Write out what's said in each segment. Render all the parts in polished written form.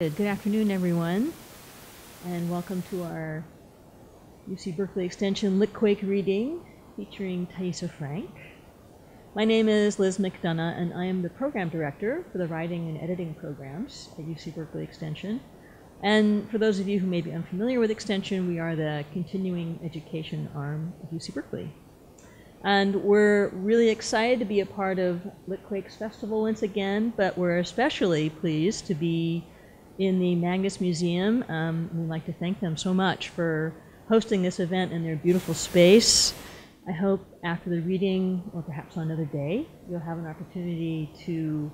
Good afternoon, everyone, and welcome to our UC Berkeley Extension Litquake reading featuring Thaisa Frank. My name is Liz McDonough, and I am the program director for the writing and editing programs at UC Berkeley Extension. And for those of you who may be unfamiliar with Extension, we are the continuing education arm of UC Berkeley. And we're really excited to be a part of Litquake's festival once again, but we're especially pleased to be in the Magnus Museum. We'd like to thank them so much for hosting this event in their beautiful space. I hope after the reading, or perhaps on another day, you'll have an opportunity to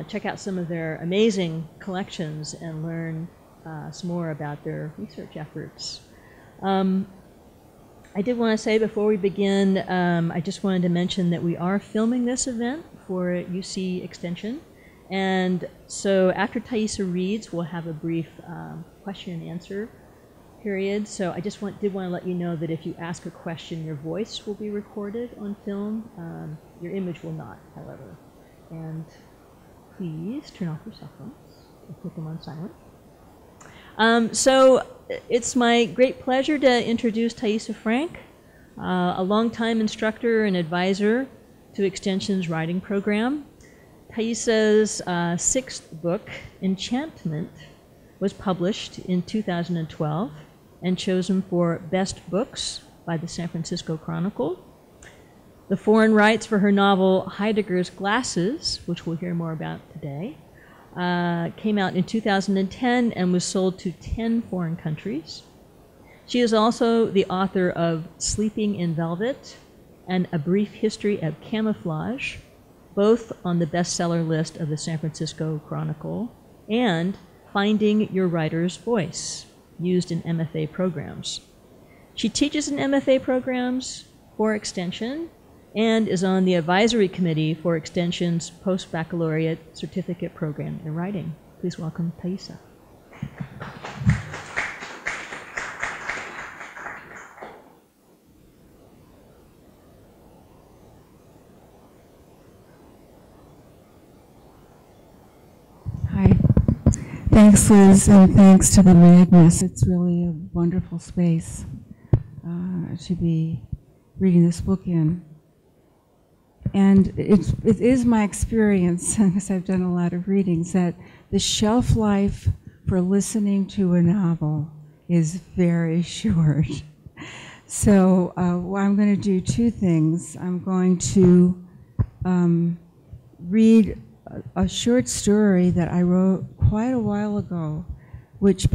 check out some of their amazing collections and learn some more about their research efforts. I did want to say before we begin, I just wanted to mention that we are filming this event for UC Extension. And so after Thaisa reads, we'll have a brief question and answer period. So I just did want to let you know that if you ask a question, your voice will be recorded on film. Your image will not, however. And please turn off your cell phones and put them on silent. So it's my great pleasure to introduce Thaisa Frank, a longtime instructor and advisor to Extension's writing program. Thaisa's sixth book, Enchantment, was published in 2012 and chosen for Best Books by the San Francisco Chronicle. The foreign rights for her novel Heidegger's Glasses, which we'll hear more about today, came out in 2010 and was sold to 10 foreign countries. She is also the author of Sleeping in Velvet and A Brief History of Camouflage, both on the bestseller list of the San Francisco Chronicle, and Finding Your Writer's Voice, used in MFA programs. She teaches in MFA programs for Extension and is on the advisory committee for Extension's post-baccalaureate certificate program in writing. Please welcome Thaisa. Thanks, Liz, and thanks to the Magnus. It's really a wonderful space to be reading this book in. And it is my experience, because I've done a lot of readings, that the shelf life for listening to a novel is very short. So I'm going to do two things. I'm going to read a short story that I wrote quite a while ago, which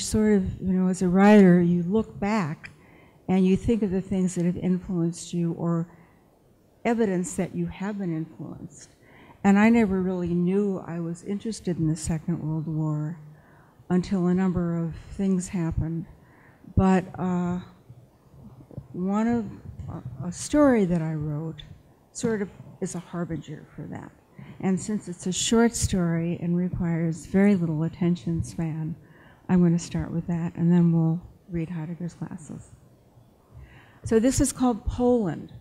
sort of, as a writer, you look back and you think of the things that have influenced you or evidence that you have been influenced. And I never really knew I was interested in the Second World War until a number of things happened. But a story that I wrote sort of is a harbinger for that. And since it's a short story and requires very little attention span, I'm going to start with that, and then we'll read Heidegger's Glasses. So this is called Poland.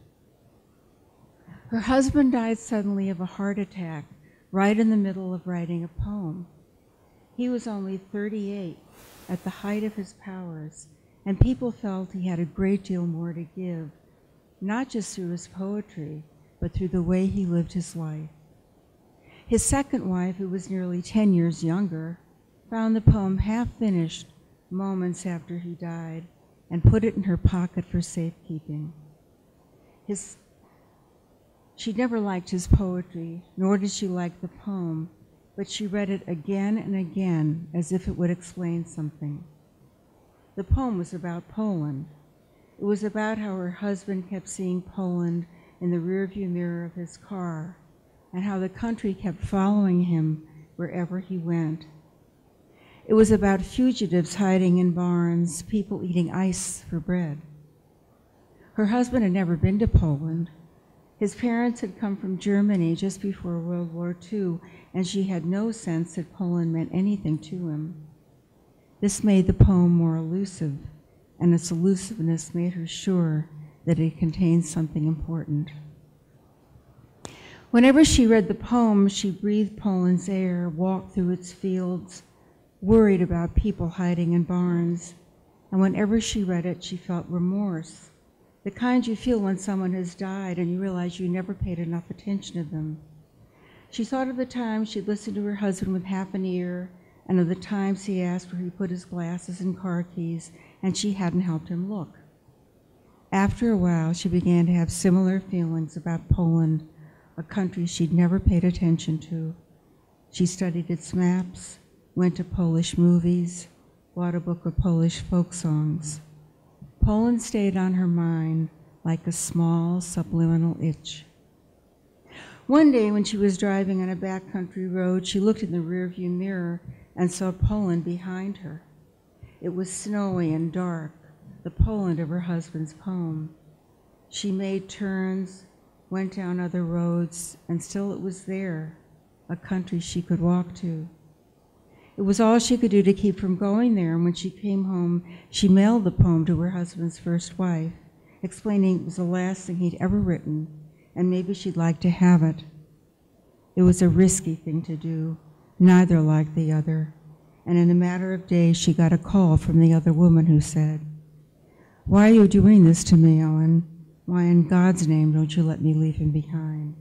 Her husband died suddenly of a heart attack right in the middle of writing a poem. He was only 38 at the height of his powers, and people felt he had a great deal more to give, not just through his poetry, but through the way he lived his life. His second wife, who was nearly 10 years younger, found the poem half finished moments after he died and put it in her pocket for safekeeping. She never liked his poetry, nor did she like the poem, but she read it again and again as if it would explain something. The poem was about Poland. It was about how her husband kept seeing Poland in the rearview mirror of his car, and how the country kept following him wherever he went. It was about fugitives hiding in barns, people eating ice for bread. Her husband had never been to Poland. His parents had come from Germany just before World War II, and she had no sense that Poland meant anything to him. This made the poem more elusive, and its elusiveness made her sure that it contained something important. Whenever she read the poem, she breathed Poland's air, walked through its fields, worried about people hiding in barns. And whenever she read it, she felt remorse, the kind you feel when someone has died and you realize you never paid enough attention to them. She thought of the times she'd listened to her husband with half an ear, and of the times he asked where he put his glasses and car keys, and she hadn't helped him look. After a while, she began to have similar feelings about Poland, a country she'd never paid attention to. She studied its maps, went to Polish movies, bought a book of Polish folk songs. Poland stayed on her mind like a small subliminal itch. One day when she was driving on a backcountry road, she looked in the rearview mirror and saw Poland behind her. It was snowy and dark, the Poland of her husband's poem. She made turns, went down other roads, and still it was there, a country she could walk to. It was all she could do to keep from going there, and when she came home, she mailed the poem to her husband's first wife, explaining it was the last thing he'd ever written, and maybe she'd like to have it. It was a risky thing to do, neither liked the other, and in a matter of days, she got a call from the other woman who said, "Why are you doing this to me, Ellen? Why in God's name don't you let me leave him behind?"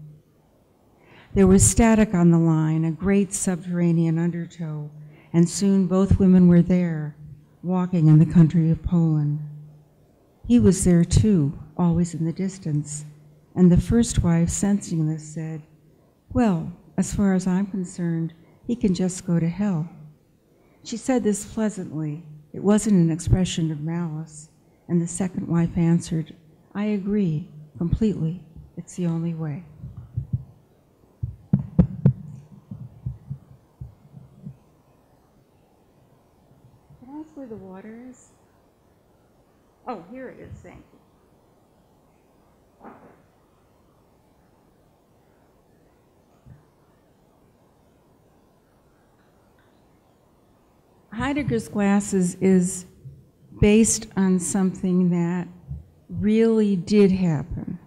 There was static on the line, a great subterranean undertow, and soon both women were there, walking in the country of Poland. He was there too, always in the distance, and the first wife, sensing this, said, "Well, as far as I'm concerned, he can just go to hell." She said this pleasantly. It wasn't an expression of malice, and the second wife answered, "I agree, completely. It's the only way." Can I ask where the water is? Oh, here it is, thank you. Heidegger's Glasses is based on something that really did happen,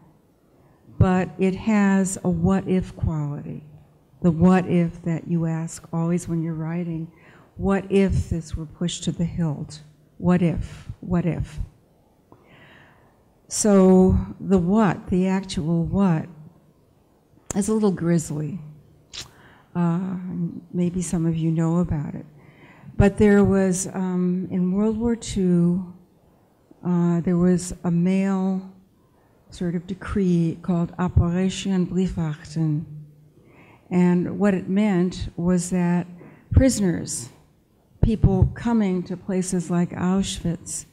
but it has a what-if quality. The what-if that you ask always when you're writing, what if this were pushed to the hilt? What if? What if? So the what, the actual what, is a little grisly. Maybe some of you know about it. But there was, in World War II, there was a mail sort of decree called Operation Briefwachten. And what it meant was that prisoners, people coming to places like Auschwitz,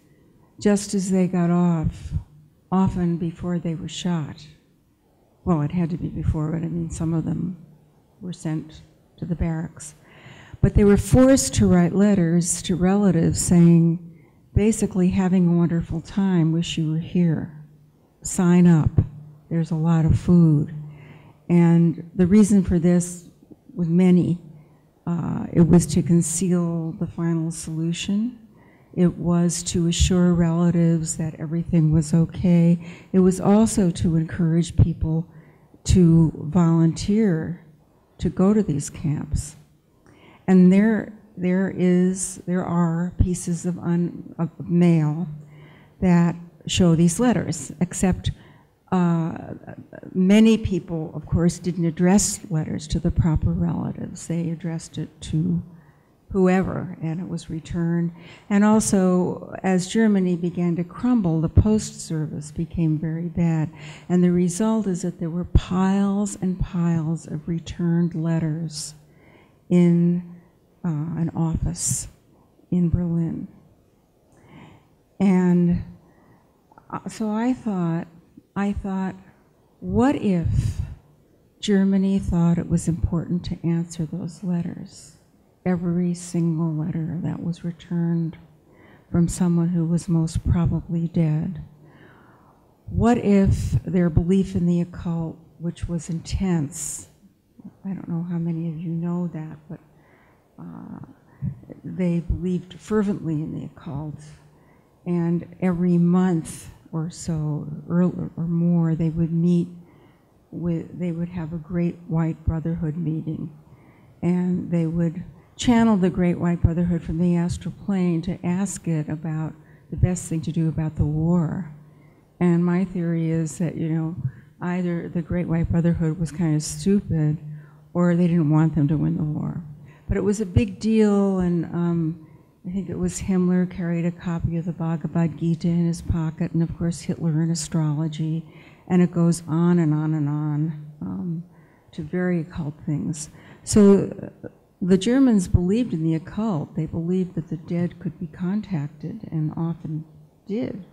just as they got off, often before they were shot. Well, it had to be before, but I mean, some of them were sent to the barracks. But they were forced to write letters to relatives saying, basically, having a wonderful time, wish you were here. Sign up, there's a lot of food. And the reason for this, with many, it was to conceal the final solution. It was to assure relatives that everything was okay. It was also to encourage people to volunteer to go to these camps. And there are pieces of mail that show these letters, except many people, of course, didn't address letters to the proper relatives. They addressed it to whoever, and it was returned. And also, as Germany began to crumble, the post service became very bad. And the result is that there were piles and piles of returned letters in an office in Berlin. And so I thought, what if Germany thought it was important to answer those letters? Every single letter that was returned from someone who was most probably dead. What if their belief in the occult, which was intense, I don't know how many of you know that, but they believed fervently in the occult, and every month or so, or more, they would meet they would have a Great White Brotherhood meeting, and they would channel the Great White Brotherhood from the astral plane to ask it about the best thing to do about the war. And my theory is that, you know, either the Great White Brotherhood was kind of stupid or they didn't want them to win the war. But it was a big deal, and I think it was Himmler carried a copy of the Bhagavad Gita in his pocket, and of course Hitler in astrology, and it goes on and on and on to very occult things. So the Germans believed in the occult. They believed that the dead could be contacted, and often did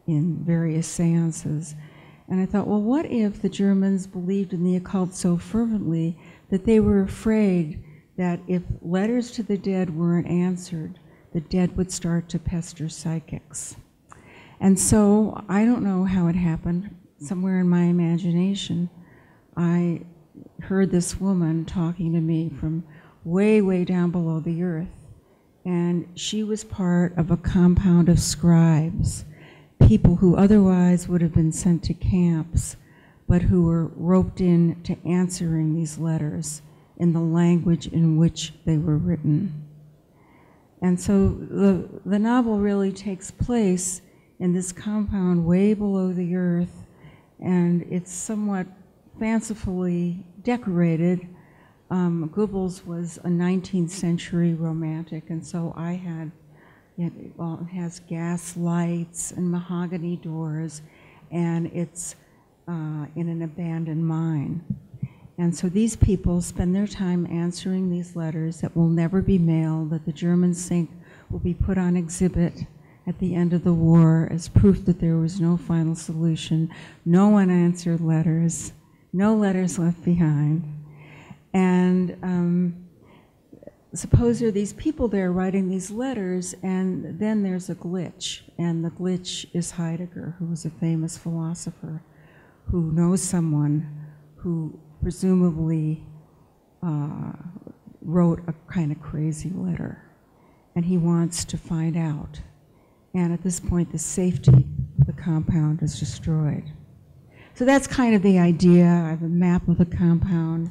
in various seances. And I thought, well, what if the Germans believed in the occult so fervently that they were afraid that if letters to the dead weren't answered, the dead would start to pester psychics. And so I don't know how it happened. Somewhere in my imagination, I heard this woman talking to me from way, way down below the earth. And she was part of a compound of scribes, people who otherwise would have been sent to camps, but who were roped in to answering these letters in the language in which they were written. And so the novel really takes place in this compound way below the earth, and it's somewhat fancifully decorated. Goebbels was a 19th century romantic, and so I had, it has gas lights and mahogany doors, and it's in an abandoned mine. And so these people spend their time answering these letters that will never be mailed, that the Germans think will be put on exhibit at the end of the war as proof that there was no final solution, no unanswered letters, no letters left behind. And suppose there are these people there writing these letters, and then there's a glitch, and the glitch is Heidegger, who was a famous philosopher who knows someone who presumably wrote a kind of crazy letter, and he wants to find out. And at this point, the safety of the compound is destroyed. So that's kind of the idea. I have a map of the compound.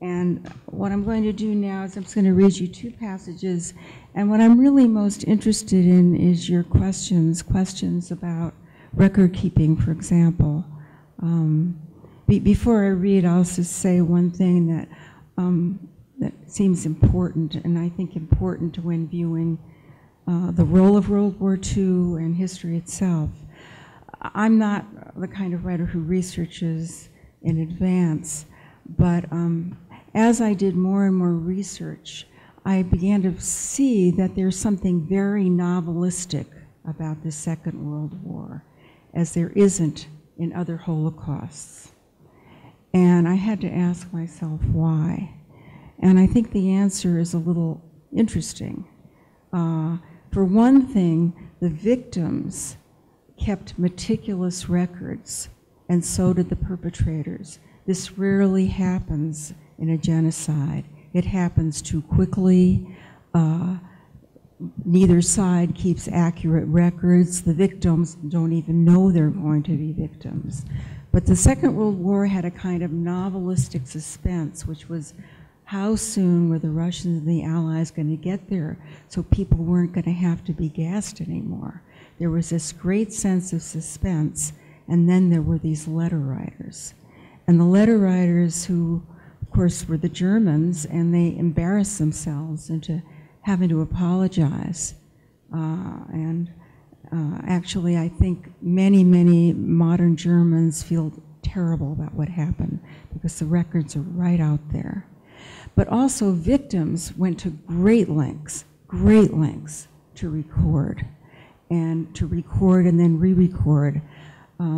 And what I'm going to do now is I'm just going to read you two passages. And what I'm really most interested in is your questions about record keeping, for example. Before I read, I'll just say one thing that, that seems important, and I think important when viewing the role of World War II and history itself. I'm not the kind of writer who researches in advance, but as I did more and more research, I began to see that there's something very novelistic about the Second World War, as there isn't in other Holocausts. And I had to ask myself why. And I think the answer is a little interesting. For one thing, the victims kept meticulous records, and so did the perpetrators. This rarely happens in a genocide. It happens too quickly. Neither side keeps accurate records. The victims don't even know they're going to be victims. But the Second World War had a kind of novelistic suspense, which was how soon were the Russians and the Allies going to get there so people weren't going to have to be gassed anymore. There was this great sense of suspense, and then there were these letter writers. And the letter writers who, of course, were the Germans, and they embarrassed themselves into having to apologize. Actually, I think many, many modern Germans feel terrible about what happened because the records are right out there. But also victims went to great lengths to record and then re-record.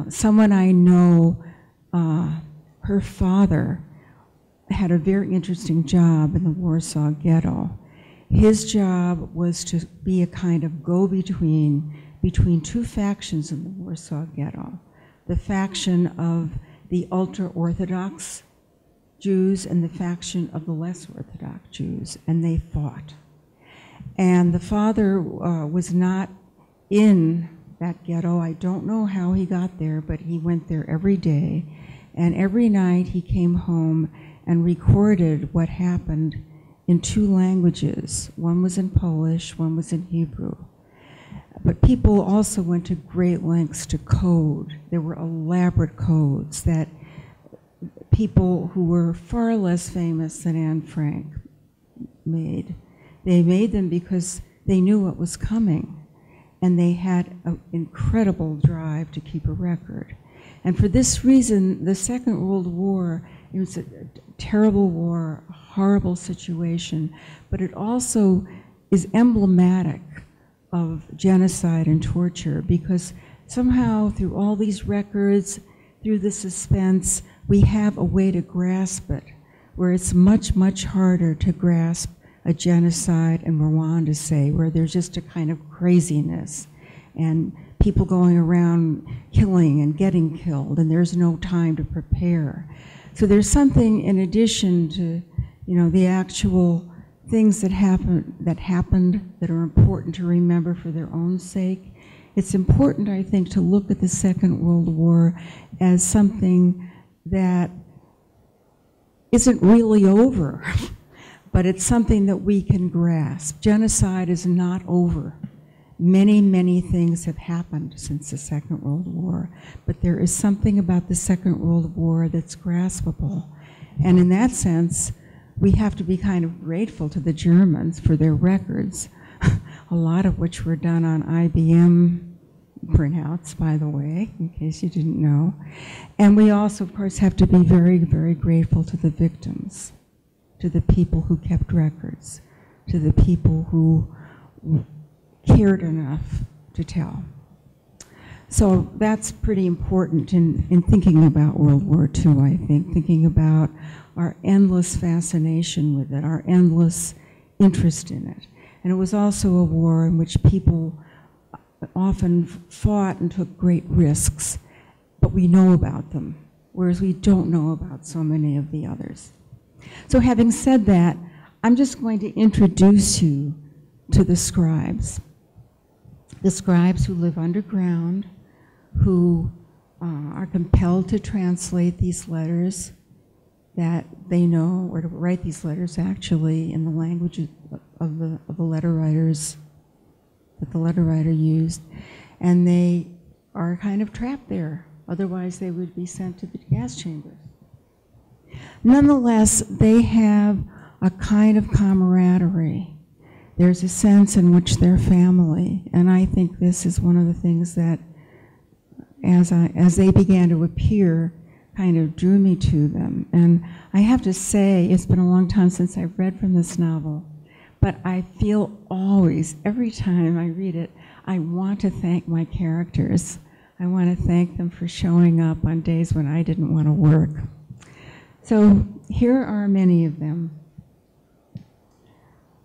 Someone I know, her father had a very interesting job in the Warsaw Ghetto. His job was to be a kind of go-between between two factions in the Warsaw Ghetto, the faction of the ultra-Orthodox Jews and the faction of the less Orthodox Jews, and they fought. And the father was not in that ghetto. I don't know how he got there, but he went there every day, And every night he came home and recorded what happened in 2 languages. One was in Polish, one was in Hebrew. But people also went to great lengths to code. There were elaborate codes that people who were far less famous than Anne Frank made. They made them because they knew what was coming, and they had an incredible drive to keep a record. And for this reason, the Second World War, it was a terrible war, a horrible situation, but it also is emblematic of genocide and torture, because somehow through all these records, through the suspense, we have a way to grasp it, where it's much, much harder to grasp a genocide in Rwanda, say, where there's just a kind of craziness and people going around killing and getting killed, and there's no time to prepare. So there's something in addition to, the actual things that happened that are important to remember for their own sake. It's important, I think, to look at the Second World War as something that isn't really over, but it's something that we can grasp. Genocide is not over. Many, many things have happened since the Second World War, but there is something about the Second World War that's graspable. And in that sense, we have to be kind of grateful to the Germans for their records, a lot of which were done on IBM printouts, by the way, in case you didn't know. And we also, of course, have to be very, very grateful to the victims, to the people who kept records, to the people who cared enough to tell. So that's pretty important in thinking about World War II, I think, thinking about our endless fascination with it, our endless interest in it. And it was also a war in which people often fought and took great risks, but we know about them, whereas we don't know about so many of the others. So having said that, I'm just going to introduce you to the scribes. The scribes who live underground, who are compelled to translate these letters that they know, or to write these letters actually in the language of the letter writers, that the letter writer used, and they are kind of trapped there. Otherwise, they would be sent to the gas chambers. Nonetheless, they have a kind of camaraderie. There's a sense in which they're family, and I think this is one of the things that, as they began to appear, kind of drew me to them. And I have to say, it's been a long time since I've read from this novel, but I feel always, every time I read it, I want to thank my characters. I want to thank them for showing up on days when I didn't want to work. So here are many of them.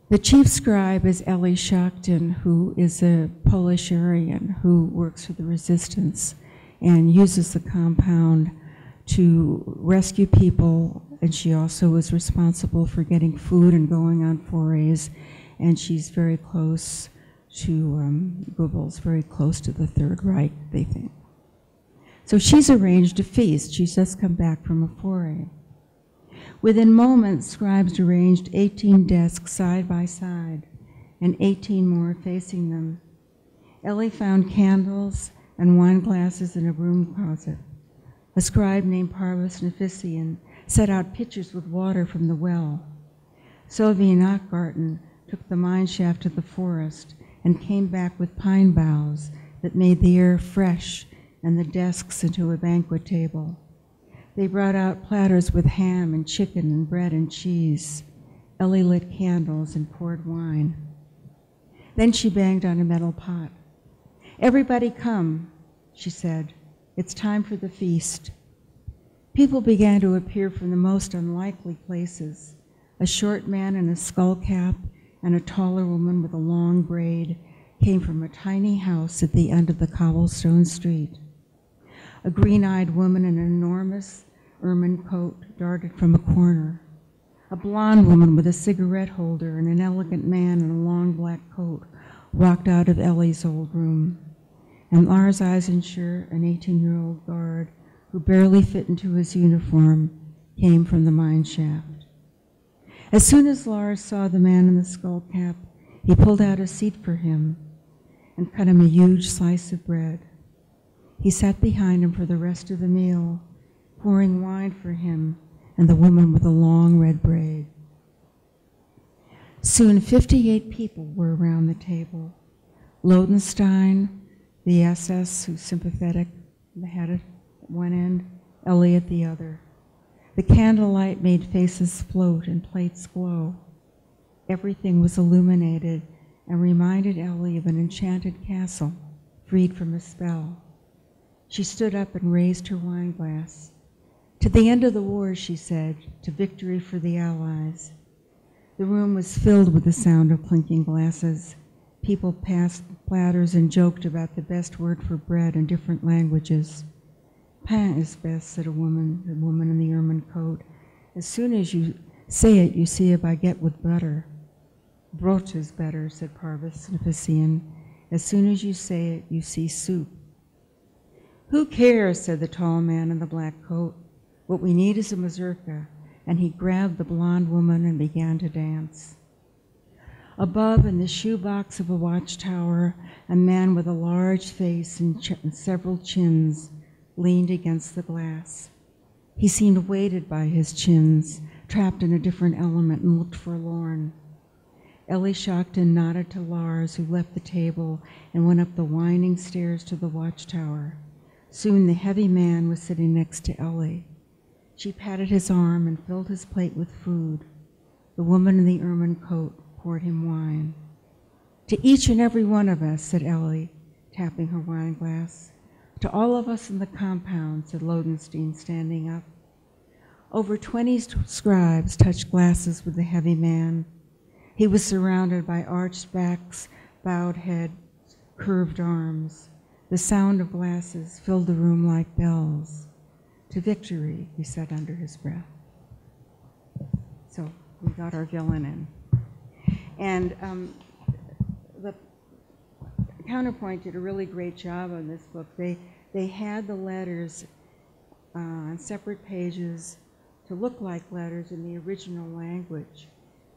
The chief scribe is Eli Shaktin, who is a Polish Aryan who works for the resistance and uses the compound to rescue people, and she also is responsible for getting food and going on forays, and she's very close to Goebbels, very close to the Third Reich, they think. So she's arranged a feast. She's just come back from a foray. Within moments, scribes arranged 18 desks side by side and 18 more facing them. Ellie found candles and wine glasses in a broom closet. A scribe named Parvus Nephisian set out pitchers with water from the well. Sylvie Nachgarten took the mine shaft to the forest and came back with pine boughs that made the air fresh and the desks into a banquet table. They brought out platters with ham and chicken and bread and cheese. Ellie lit candles and poured wine. Then she banged on a metal pot. "Everybody come," she said. "It's time for the feast." People began to appear from the most unlikely places. A short man in a skull cap and a taller woman with a long braid came from a tiny house at the end of the cobblestone street. A green-eyed woman in an enormous ermine coat darted from a corner. A blonde woman with a cigarette holder and an elegant man in a long black coat walked out of Ellie's old room. And Lars Eisenschur, an 18-year-old guard who barely fit into his uniform, came from the mine shaft. As soon as Lars saw the man in the skull cap, he pulled out a seat for him and cut him a huge slice of bread. He sat behind him for the rest of the meal, pouring wine for him and the woman with the long red braid. Soon 58 people were around the table. Lodenstein, the SS who's sympathetic, the head at one end, Ellie at the other. The candlelight made faces float and plates glow. Everything was illuminated and reminded Ellie of an enchanted castle freed from a spell. She stood up and raised her wine glass. To the end of the war, she said, to victory for the Allies. The room was filled with the sound of clinking glasses. People passed platters and joked about the best word for bread in different languages. Pain is best, said the woman in the ermine coat. As soon as you say it, you see a baguette with butter. Brot is better, said Parvis Nipisian. As soon as you say it, you see soup. Who cares, said the tall man in the black coat. What we need is a mazurka. And he grabbed the blonde woman and began to dance. Above, in the shoebox of a watchtower, a man with a large face and several chins leaned against the glass. He seemed weighted by his chins, trapped in a different element, and looked forlorn. Ellie Shockton nodded to Lars, who left the table and went up the winding stairs to the watchtower. Soon the heavy man was sitting next to Ellie. She patted his arm and filled his plate with food. The woman in the ermine coat poured him wine. To each and every one of us, said Ellie, tapping her wine glass. To all of us in the compound, said Lodenstein, standing up. Over 20 scribes touched glasses with the heavy man. He was surrounded by arched backs, bowed heads, curved arms. The sound of glasses filled the room like bells. To victory, he said under his breath. So we got our villain in. And the Counterpoint did a really great job on this book. They had the letters on separate pages to look like letters in the original language.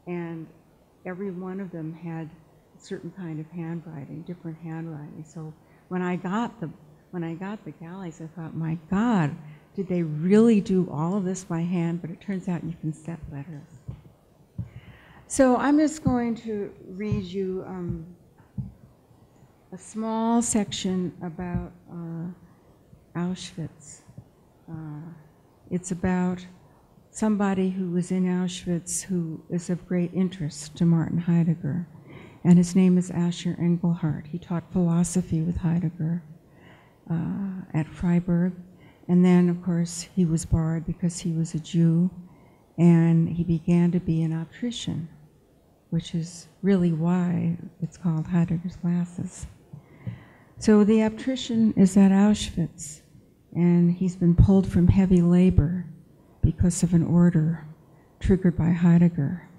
And every one of them had a certain kind of handwriting, different handwriting. So when I got the galleys, I thought, my God, did they really do all of this by hand? But it turns out you can set letters. So I'm just going to read you a small section about Auschwitz. It's about somebody who was in Auschwitz who is of great interest to Martin Heidegger. And his name is Asher Engelhardt. He taught philosophy with Heidegger at Freiburg. And then, of course, he was barred because he was a Jew, and he began to be an optician, which is really why it's called Heidegger's glasses. So the optician is at Auschwitz, and he's been pulled from heavy labor because of an order triggered by Heidegger.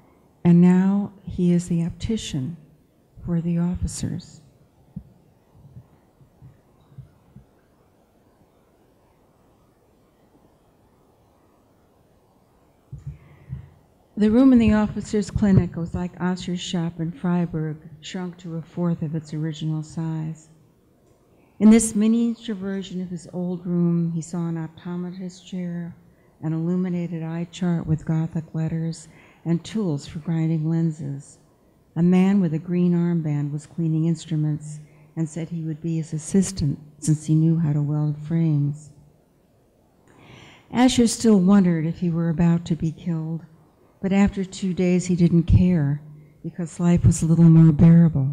And now he is the optician for the officers. The room in the officer's clinic was like Asher's shop in Freiburg, shrunk to a fourth of its original size. In this miniature version of his old room, he saw an optometrist chair, an illuminated eye chart with Gothic letters, and tools for grinding lenses. A man with a green armband was cleaning instruments and said he would be his assistant since he knew how to weld frames. Asher still wondered if he were about to be killed. But after 2 days, he didn't care because life was a little more bearable.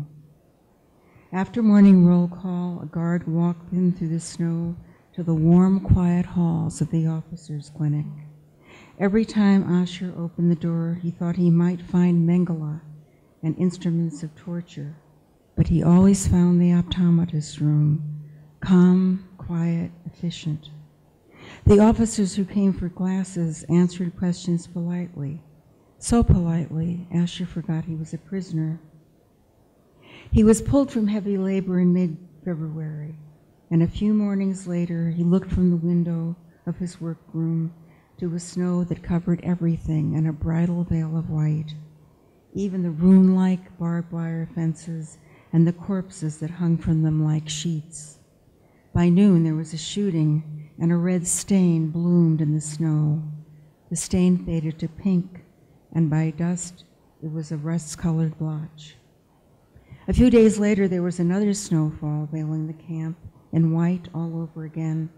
After morning roll call, a guard walked in through the snow to the warm, quiet halls of the officers' clinic. Every time Asher opened the door, he thought he might find Mengele and instruments of torture, but he always found the optometrist's room, calm, quiet, efficient. The officers who came for glasses answered questions politely. So politely, Asher forgot he was a prisoner. He was pulled from heavy labor in mid-February, and a few mornings later, he looked from the window of his workroom to a snow that covered everything in a bridal veil of white, even the rune-like barbed wire fences and the corpses that hung from them like sheets. By noon there was a shooting, and a red stain bloomed in the snow. The stain faded to pink, and by dusk it was a rust-colored blotch. A few days later there was another snowfall veiling the camp in white all over again.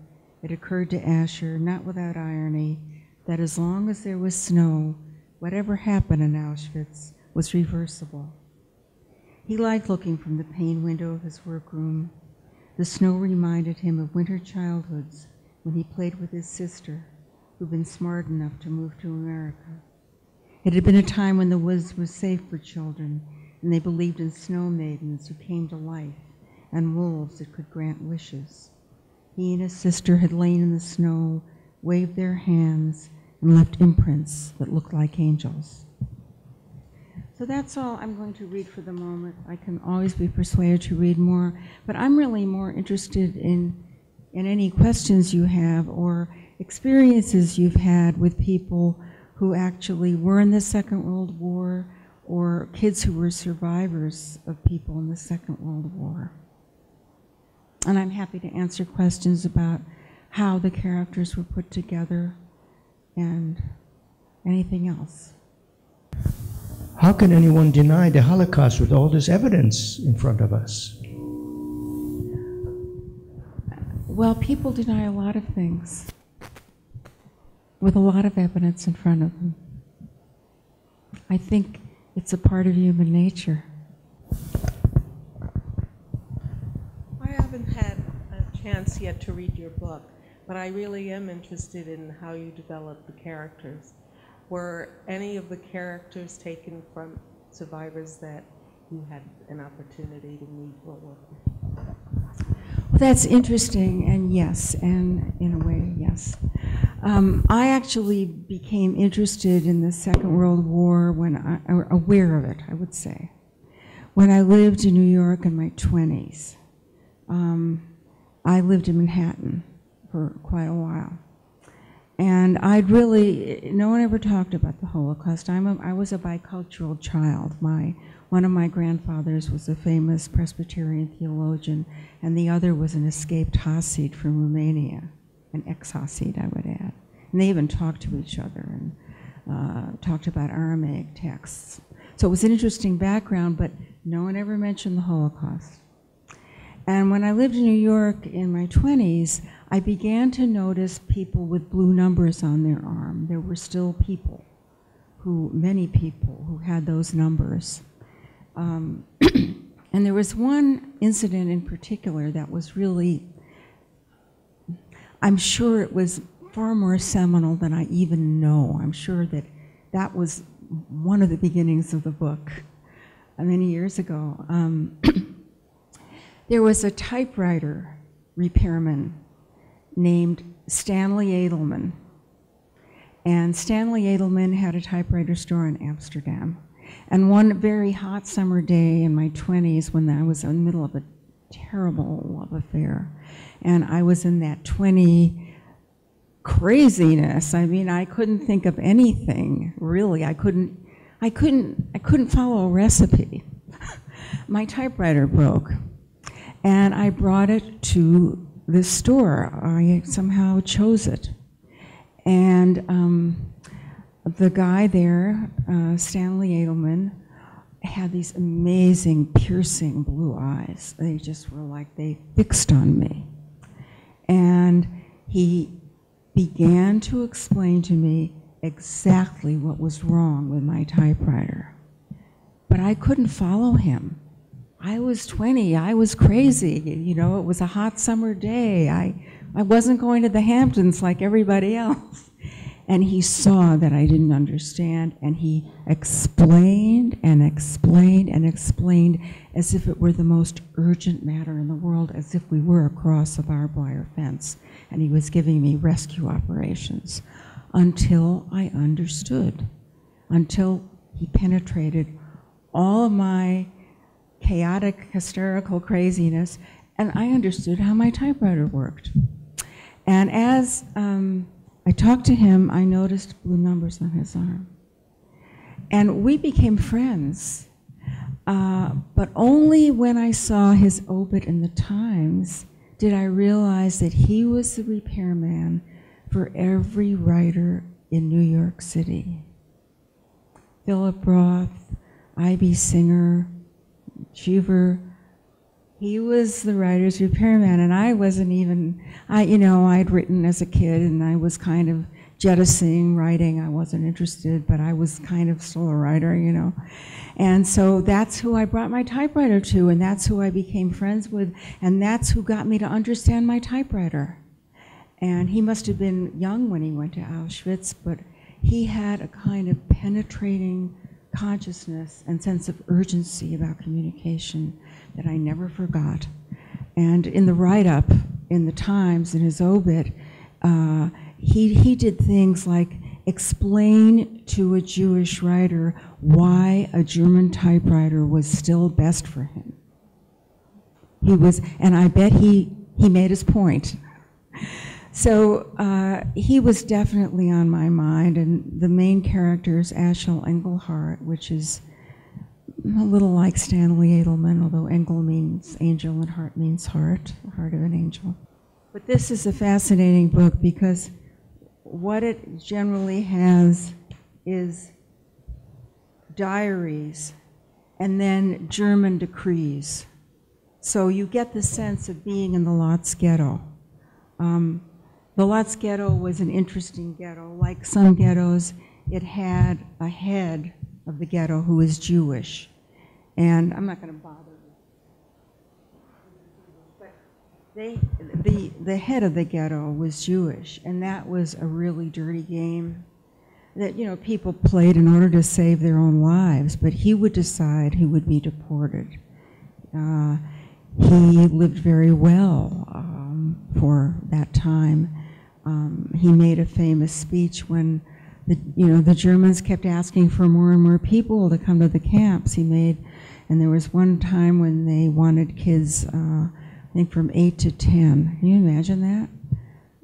It occurred to Asher, not without irony, that as long as there was snow, whatever happened in Auschwitz was reversible. He liked looking from the pane window of his workroom. The snow reminded him of winter childhoods when he played with his sister, who'd been smart enough to move to America. It had been a time when the woods was safe for children, and they believed in snow maidens who came to life and wolves that could grant wishes. He and his sister had lain in the snow, waved their hands, and left imprints that looked like angels. So that's all I'm going to read for the moment. I can always be persuaded to read more, but I'm really more interested in any questions you have or experiences you've had with people who actually were in the Second World War or kids who were survivors of people in the Second World War. And I'm happy to answer questions about how the characters were put together and anything else. How can anyone deny the Holocaust with all this evidence in front of us? Well, people deny a lot of things with a lot of evidence in front of them. I think it's a part of human nature. I haven't had a chance yet to read your book, but I really am interested in how you develop the characters. Were any of the characters taken from survivors that you had an opportunity to meet or work with? Well, that's interesting, and yes, and in a way, yes. I actually became interested in the Second World War or aware of it, I would say, when I lived in New York in my 20s. I lived in Manhattan for quite a while. And no one ever talked about the Holocaust. I was a bicultural child. One of my grandfathers was a famous Presbyterian theologian, and the other was an escaped Hasid from Romania, an ex-Hasid, I would add. And they even talked to each other and talked about Aramaic texts. So it was an interesting background, but no one ever mentioned the Holocaust. And when I lived in New York in my 20s, I began to notice people with blue numbers on their arm. There were still many people who had those numbers. And there was one incident in particular that was really, I'm sure it was far more seminal than I even know. I'm sure that was one of the beginnings of the book many years ago. There was a typewriter repairman named Stanley Edelman. And Stanley Edelman had a typewriter store in Amsterdam. And one very hot summer day in my 20s, when I was in the middle of a terrible love affair, and I was in that 20 craziness. I mean, I couldn't think of anything, really. I couldn't follow a recipe. My typewriter broke, and I brought it to the store. I somehow chose it. And the guy there, Stanley Edelman, had these amazing, piercing blue eyes. They just were like they fixed on me. And he began to explain to me exactly what was wrong with my typewriter. But I couldn't follow him. I was 20, I was crazy, you know, it was a hot summer day. I wasn't going to the Hamptons like everybody else. And he saw that I didn't understand, and he explained and explained and explained as if it were the most urgent matter in the world, as if we were across a barbed wire fence, and he was giving me rescue operations, until I understood, until he penetrated all of my chaotic, hysterical craziness, and I understood how my typewriter worked. And as I talked to him, I noticed blue numbers on his arm. And we became friends. But only when I saw his obit in the Times did I realize that he was the repairman for every writer in New York City. Philip Roth, I.B. Singer, Cheever. He was the writer's repairman, and I wasn't even, I'd written as a kid, and I was kind of jettisoning writing. I wasn't interested, but I was kind of still a writer, And so that's who I brought my typewriter to, and that's who I became friends with, and that's who got me to understand my typewriter. And he must have been young when he went to Auschwitz, but he had a kind of penetrating consciousness and sense of urgency about communication that I never forgot. And in the write-up in the Times, in his obit, he did things like explain to a Jewish writer why a German typewriter was still best for him. And I bet he made his point. So he was definitely on my mind, and the main character is Ashel Engelhardt, which is a little like Stanley Edelman, although Engel means angel and heart means heart, the heart of an angel. But this is a fascinating book because what it generally has is diaries and then German decrees. So you get the sense of being in the Lotz ghetto. The Lotz ghetto was an interesting ghetto. Like some ghettos, it had a head of the ghetto who was Jewish. And I'm not going to bother you. But the head of the ghetto was Jewish, and that was a really dirty game that people played in order to save their own lives, but he would decide who would be deported. He lived very well for that time. He made a famous speech when the Germans kept asking for more and more people to come to the camps. And there was one time when they wanted kids, I think from 8 to 10. Can you imagine that?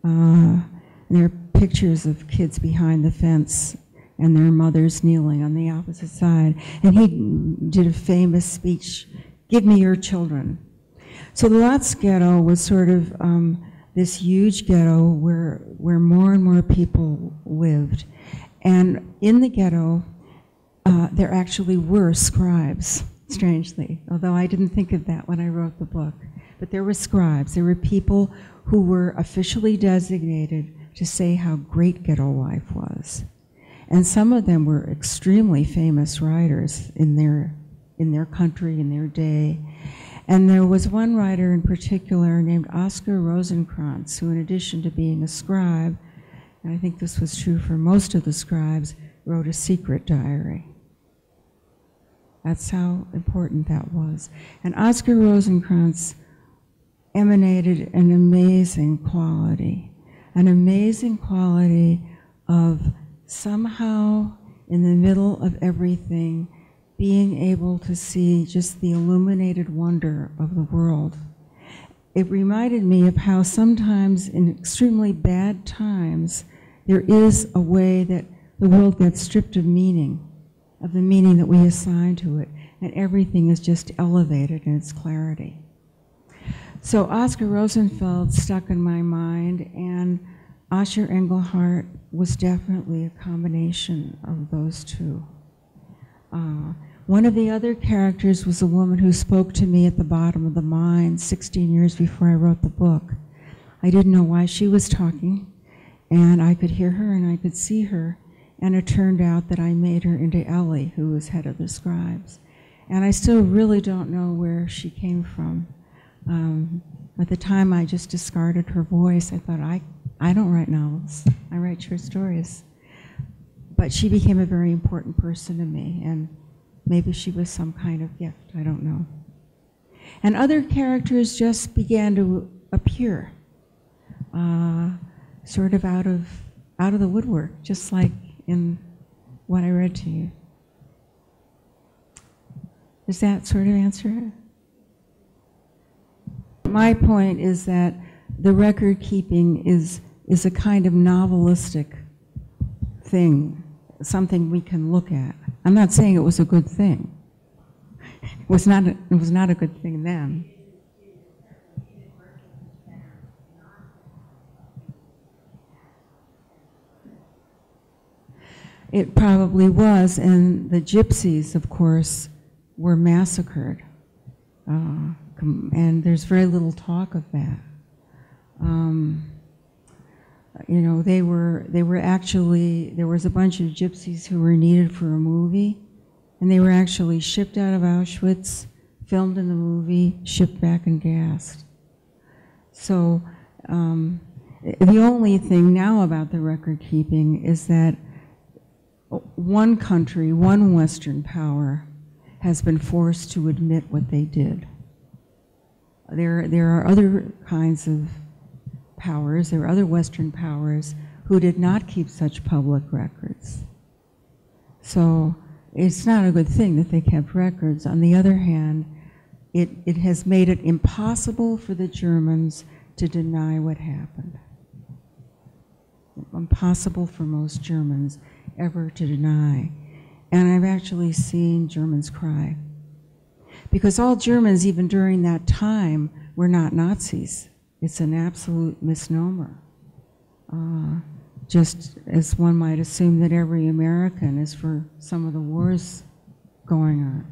And there are pictures of kids behind the fence and their mothers kneeling on the opposite side. And he did a famous speech, "Give me your children." So the Lotz ghetto was sort of this huge ghetto where more and more people lived. And in the ghetto, there actually were scribes, strangely, although I didn't think of that when I wrote the book. But there were scribes. There were people who were officially designated to say how great ghetto life was. And some of them were extremely famous writers in their country, in their day. And there was one writer in particular named Oscar Rosenkranz, who in addition to being a scribe, and I think this was true for most of the scribes, wrote a secret diary. That's how important that was. And Oscar Rosenkranz emanated an amazing quality of somehow in the middle of everything being able to see just the illuminated wonder of the world. It reminded me of how sometimes in extremely bad times there is a way that the world gets stripped of meaning, of the meaning that we assign to it, and everything is just elevated in its clarity. So Oscar Rosenfeld stuck in my mind, and Asher Engelhardt was definitely a combination of those two. One of the other characters was a woman who spoke to me at the bottom of the mine 16 years before I wrote the book. I didn't know why she was talking, and I could hear her and I could see her, and it turned out that I made her into Ellie, who was head of the scribes. And I still really don't know where she came from. At the time, I just discarded her voice. I thought, I don't write novels. I write short stories. But she became a very important person to me, and maybe she was some kind of gift. I don't know. And other characters just began to appear, sort of out of the woodwork, just like in what I read to you. Does that sort of answer it? My point is that the record keeping is a kind of novelistic thing, something we can look at. I'm not saying it was a good thing. It was not a good thing then. It probably was, and the gypsies, of course, were massacred. And there's very little talk of that. You know, they were actually, there was a bunch of gypsies who were needed for a movie, and they were actually shipped out of Auschwitz, filmed in the movie, shipped back and gassed. So the only thing now about the record keeping is that one country, one Western power, has been forced to admit what they did. There are other kinds of powers, there are other Western powers who did not keep such public records. So it's not a good thing that they kept records. On the other hand, it has made it impossible for the Germans to deny what happened. Impossible for most Germans ever to deny. And I've actually seen Germans cry. Because all Germans, even during that time, were not Nazis. It's an absolute misnomer. Just as one might assume that every American is for some of the wars going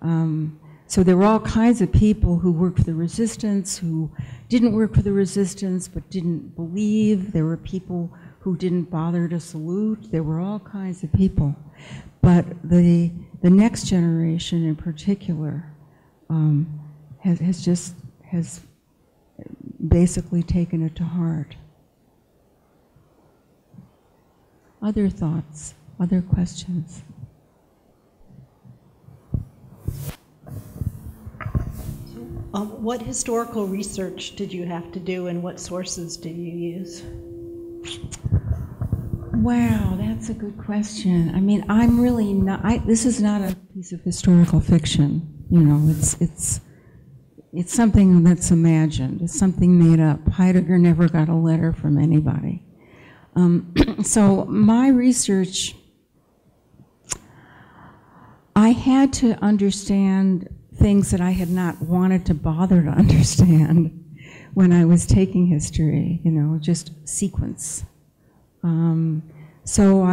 on. So there were all kinds of people who worked for the resistance, who didn't work for the resistance but didn't believe. There were people who didn't bother to salute. There were all kinds of people. But the next generation in particular has basically taken it to heart. Other thoughts, other questions? What historical research did you have to do, and what sources did you use? Wow, that's a good question. I mean, I'm really not, this is not a piece of historical fiction. You know, it's something that's imagined. It's something made up. Heidegger never got a letter from anybody. So my research, I had to understand things that I had not wanted to bother to understand when I was taking history, you know, just sequence. So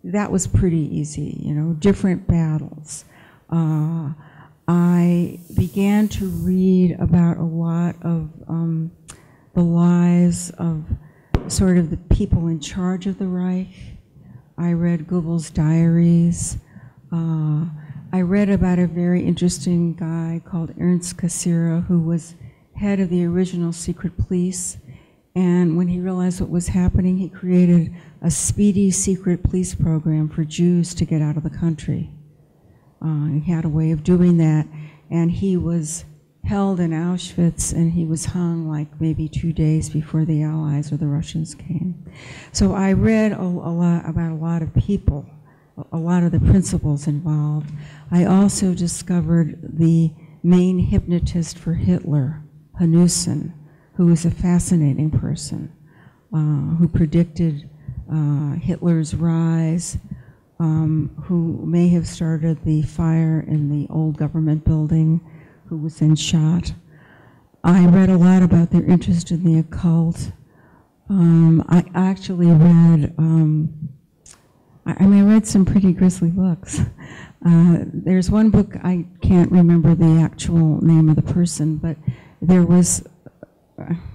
that was pretty easy, you know, different battles. I began to read about a lot of the lives of sort of the people in charge of the Reich. I read Goebbels' diaries. I read about a very interesting guy called Ernst Cassirer, who was head of the original secret police. And when he realized what was happening, he created a speedy secret police program for Jews to get out of the country. He had a way of doing that, and he was held in Auschwitz, and he was hung like maybe 2 days before the Allies or the Russians came. So I read a lot about a lot of people, a lot of the principles involved. I also discovered the main hypnotist for Hitler, Hanussen, who was a fascinating person, who predicted Hitler's rise, who may have started the fire in the old government building, who was then shot. I read a lot about their interest in the occult. I actually read, I read some pretty grisly books. There's one book, I can't remember the actual name of the person, but there was,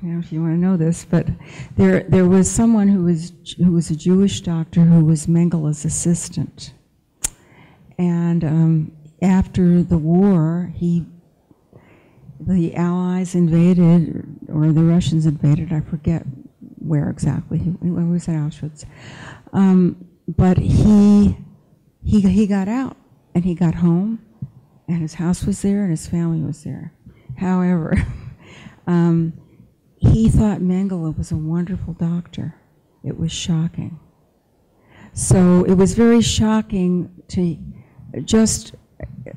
you know, if you want to know this, but there was someone who was a Jewish doctor who was Mengele's assistant. And after the war, the Allies invaded, or the Russians invaded, I forget where exactly, he was at Auschwitz. But he got out, and he got home, and his house was there, and his family was there. However, he thought Mengele was a wonderful doctor. It was shocking. So it was very shocking to just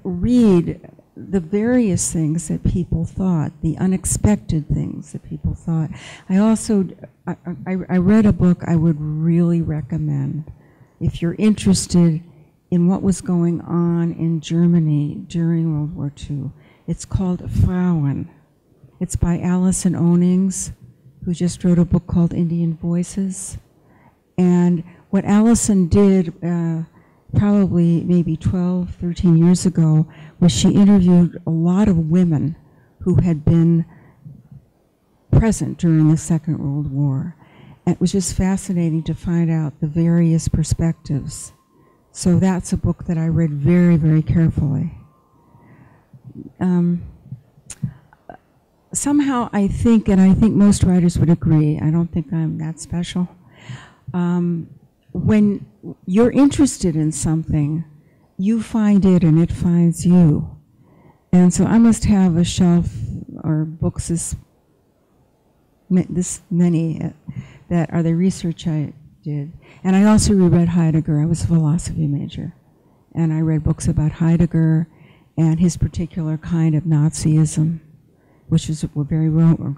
read the various things that people thought, the unexpected things that people thought. I also, I read a book I would really recommend if you're interested in what was going on in Germany during World War II. It's called Frauen. It's by Alison Onings, who just wrote a book called Indian Voices. And what Alison did probably maybe 12, 13 years ago was she interviewed a lot of women who had been present during the Second World War. And it was just fascinating to find out the various perspectives. So that's a book that I read very, very carefully. Somehow I think, and I think most writers would agree, I don't think I'm that special, when you're interested in something, you find it and it finds you. And so I must have a shelf or books this many that are the research I did. And I also reread Heidegger. I was a philosophy major. And I read books about Heidegger and his particular kind of Nazism, which is very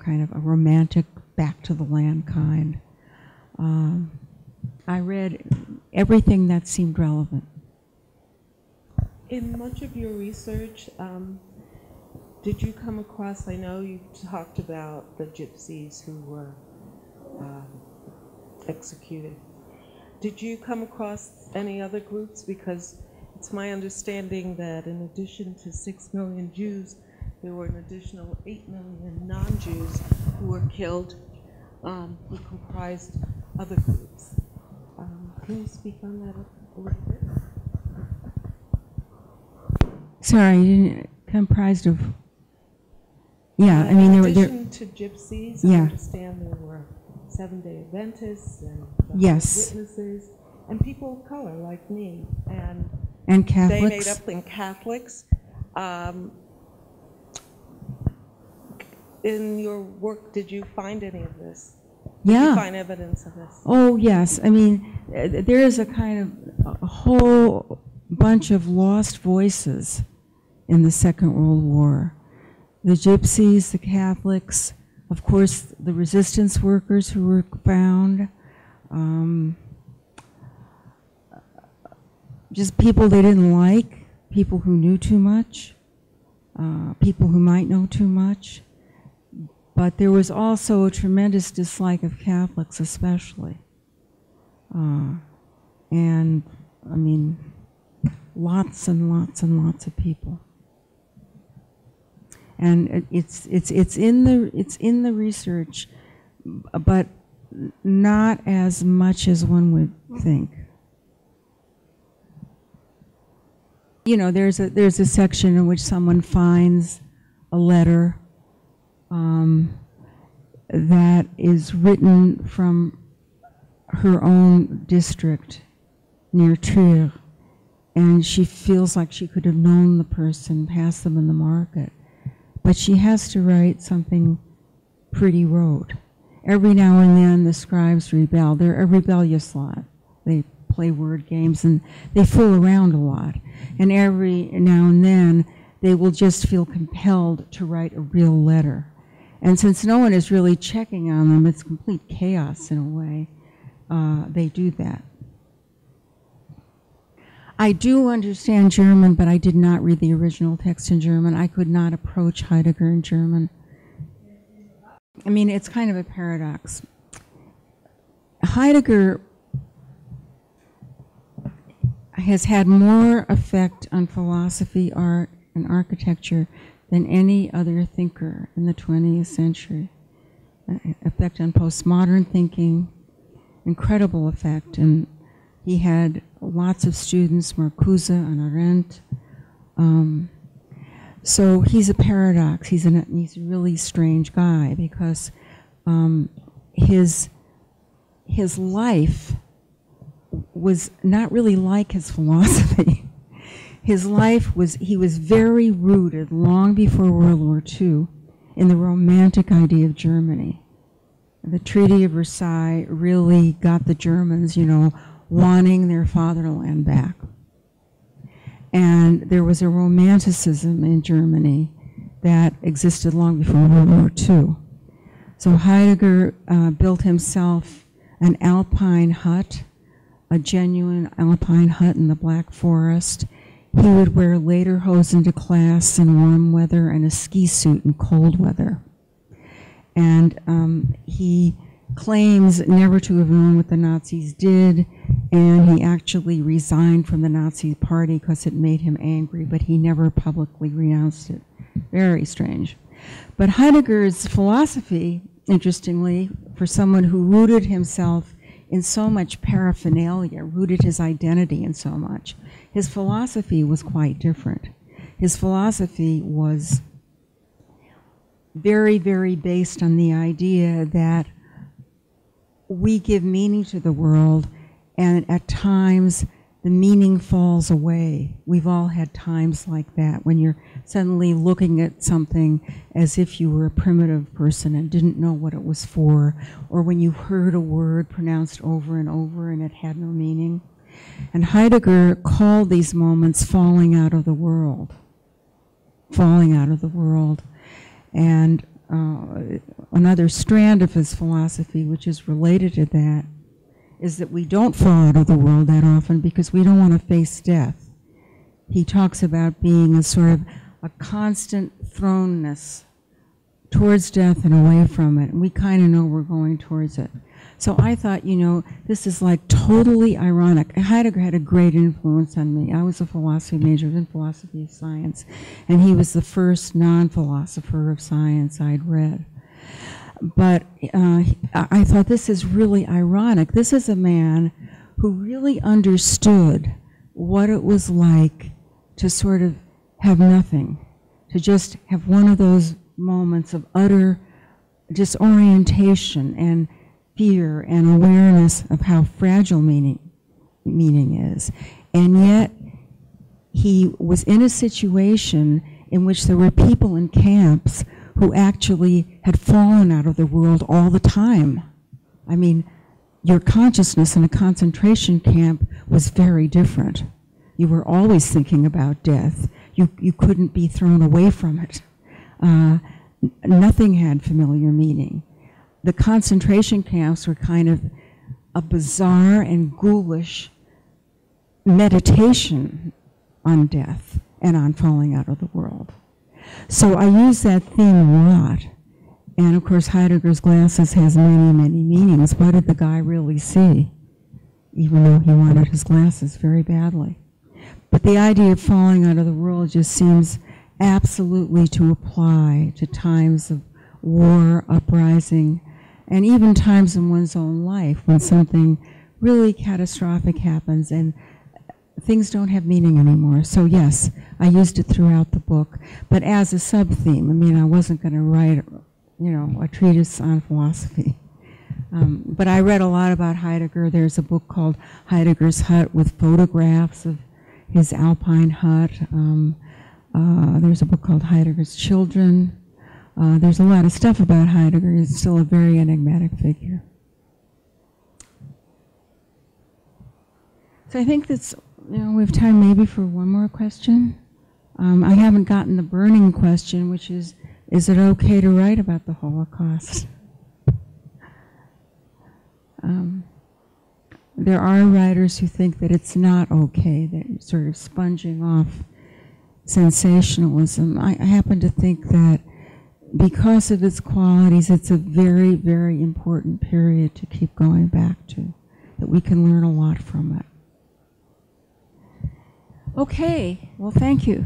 kind of a romantic back to the land kind. I read everything that seemed relevant. In much of your research, did you come across, I know you talked about the gypsies who were executed. Did you come across any other groups? Because it's my understanding that in addition to 6 million Jews, there were an additional 8 million non-Jews who were killed, who comprised other groups. Can you speak on that a little bit? Sorry, comprised of, yeah, I mean, in there addition to gypsies, yeah. I understand there were Seventh-day Adventists and yes. witnesses, and people of color like me, and Catholics. They made up in Catholics. In your work, did you find any of this? Did yeah. you find evidence of this? Oh, yes. I mean, there is a kind of a whole bunch of lost voices in the Second World War. The gypsies, the Catholics, of course, the resistance workers who were found, just people they didn't like, people who knew too much, people who might know too much. But there was also a tremendous dislike of Catholics especially. And, I mean, lots and lots and lots of people. And it's in the research, but not as much as one would think. You know, there's a section in which someone finds a letter that is written from her own district near Trier, and she feels like she could have known the person, passed them in the market. But she has to write something pretty rote. Every now and then the scribes rebel. They're a rebellious lot. They play word games and they fool around a lot. And every now and then they will just feel compelled to write a real letter. And since no one is really checking on them, it's complete chaos in a way, they do that. I do understand German, but I did not read the original text in German. I could not approach Heidegger in German. I mean, it's kind of a paradox. Heidegger has had more effect on philosophy, art, and architecture than any other thinker in the 20th century. Effect on postmodern thinking, incredible effect. And he had lots of students, Marcuse and Arendt. So he's a paradox. He's a really strange guy because his life was not really like his philosophy. His life was, he was very rooted long before World War II in the romantic idea of Germany. The Treaty of Versailles really got the Germans, you know, wanting their fatherland back. And there was a romanticism in Germany that existed long before World War II. So Heidegger built himself an alpine hut, a genuine alpine hut in the Black Forest. He would wear lederhosen to class in warm weather and a ski suit in cold weather. And he claims never to have known what the Nazis did, and he actually resigned from the Nazi party because it made him angry, but he never publicly renounced it. Very strange. But Heidegger's philosophy, interestingly, for someone who rooted himself in so much paraphernalia, rooted his identity in so much, his philosophy was quite different. His philosophy was very, very based on the idea that we give meaning to the world, and at times the meaning falls away. We've all had times like that when you're suddenly looking at something as if you were a primitive person and didn't know what it was for, or when you heard a word pronounced over and over and it had no meaning. And Heidegger called these moments falling out of the world. Falling out of the world. And another strand of his philosophy, which is related to that, is that we don't fall out of the world that often because we don't want to face death. He talks about being a sort of a constant thrownness towards death and away from it, and we kind of know we're going towards it. So I thought, you know, this is like totally ironic. Heidegger had a great influence on me. I was a philosophy major in philosophy of science, and he was the first non-philosopher of science I'd read. But I thought this is really ironic. This is a man who really understood what it was like to sort of have nothing, to just have one of those moments of utter disorientation and fear and awareness of how fragile meaning is. And yet he was in a situation in which there were people in camps who actually had fallen out of the world all the time. I mean, your consciousness in a concentration camp was very different. You were always thinking about death. You couldn't be thrown away from it. Nothing had familiar meaning. The concentration camps were kind of a bizarre and ghoulish meditation on death and on falling out of the world. So I use that theme a lot. And of course, Heidegger's glasses has many, many meanings. What did the guy really see? Even though he wanted his glasses very badly. But the idea of falling out of the world just seems absolutely to apply to times of war, uprising, and even times in one's own life when something really catastrophic happens and things don't have meaning anymore. So yes, I used it throughout the book, but as a sub-theme. I mean, I wasn't going to write, you know, a treatise on philosophy. But I read a lot about Heidegger. There's a book called Heidegger's Hut with photographs of his alpine hut. There's a book called Heidegger's Children. There's a lot of stuff about Heidegger. He's still a very enigmatic figure. So I think that's, you know, we have time maybe for one more question. I haven't gotten the burning question, which is it okay to write about the Holocaust? There are writers who think that it's not okay, that you're sort of sponging off sensationalism. I happen to think that because of its qualities, it's a very, very important period to keep going back to, that we can learn a lot from it. Okay, well, thank you.